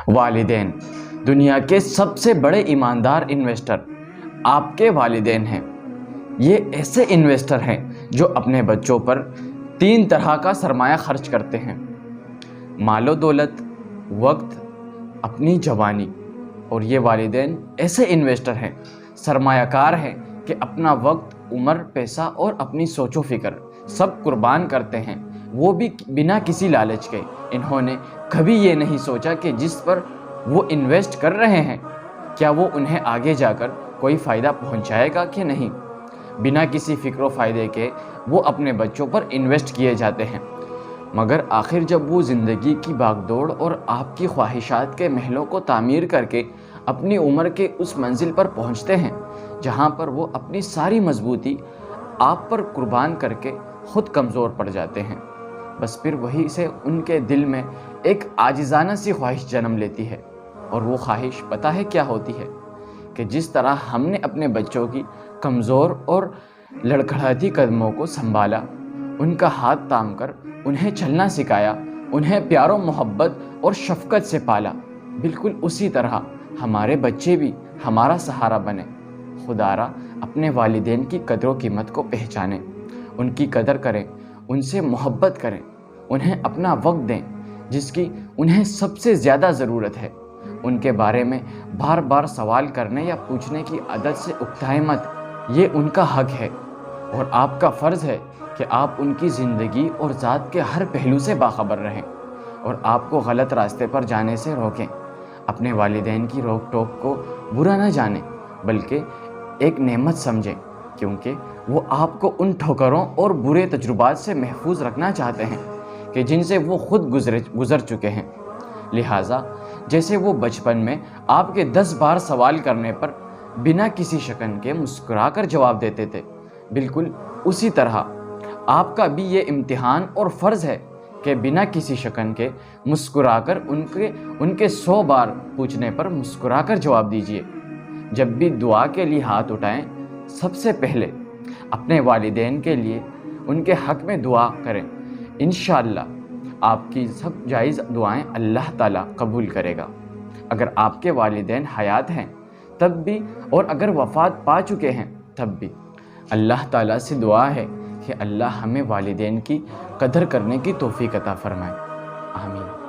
والدین دنیا کے سب سے بڑے ایماندار انویسٹر آپ کے والدین ہیں۔ یہ ایسے انویسٹر ہیں جو اپنے بچوں پر 3 طرح کا سرمایہ خرچ کرتے ہیں: مال و دولت، وقت، اپنی جوانی۔ اور یہ والدین ایسے انویسٹر ہیں، سرمایہ کار ہیں کہ اپنا وقت، عمر، پیسہ اور اپنی سوچ و فکر سب قربان کرتے ہیں، وہ بھی بنا کسی لالچ کے۔ انہوں نے کبھی یہ نہیں سوچا کہ جس پر وہ انویسٹ کر رہے ہیں کیا وہ انہیں آگے جا کر کوئی فائدہ پہنچائے گا کہ نہیں۔ بنا کسی فکر و فائدے کے وہ اپنے بچوں پر انویسٹ کیے جاتے ہیں، مگر آخر جب وہ زندگی کی بھاگ دوڑ اور آپ کی خواہشات کے محلوں کو تعمیر کر کے اپنی عمر کے اس منزل پر پہنچتے ہیں جہاں پر وہ اپنی ساری مضبوطی آپ پر قربان کر کے خود کمزور پڑ جاتے ہیں، بس پھر وہی سے ان کے دل میں ایک عاجزانہ سی خواہش جنم لیتی ہے۔ اور وہ خواہش پتہ ہے کیا ہوتی ہے؟ کہ جس طرح ہم نے اپنے بچوں کی کمزور اور لڑکھڑاتی قدموں کو سنبھالا، ان کا ہاتھ تھام کر انہیں چلنا سکھایا، انہیں پیار و محبت اور شفقت سے پالا، بالکل اسی طرح ہمارے بچے بھی ہمارا سہارا بنے۔ خدا را اپنے والدین کی قدر و قیمت کو پہچانیں، ان کی قدر کریں، ان سے محبت کریں، انہیں اپنا وقت دیں جس کی انہیں سب سے زیادہ ضرورت ہے۔ ان کے بارے میں بار بار سوال کرنے یا پوچھنے کی عادت سے اکتائیں مت، یہ ان کا حق ہے اور آپ کا فرض ہے کہ آپ ان کی زندگی اور ذات کے ہر پہلو سے باخبر رہیں اور آپ کو غلط راستے پر جانے سے روکیں۔ اپنے والدین کی روک ٹوک کو برا نہ جانیں بلکہ ایک نعمت سمجھیں، کیونکہ وہ آپ کو ان ٹھوکروں اور برے تجربات سے محفوظ رکھنا چاہتے ہیں کہ جن سے وہ خود گزر چکے ہیں۔ لہٰذا جیسے وہ بچپن میں آپ کے 10 بار سوال کرنے پر بنا کسی شکن کے مسکرا کر جواب دیتے تھے، بالکل اسی طرح آپ کا بھی یہ امتحان اور فرض ہے کہ بنا کسی شکن کے مسکرا کر ان کے 100 بار پوچھنے پر مسکرا کر جواب دیجیے۔ جب بھی دعا کے لیے ہاتھ اٹھائیں، سب سے پہلے اپنے والدین کے لیے ان کے حق میں دعا کریں۔ انشاءاللہ آپ کی سب جائز دعائیں اللہ تعالیٰ قبول کرے گا۔ اگر آپ کے والدین حیات ہیں تب بھی اور اگر وفات پا چکے ہیں تب بھی اللہ تعالیٰ سے دعا ہے کہ اللہ ہمیں والدین کی قدر کرنے کی توفیق عطا فرمائے۔ آمین۔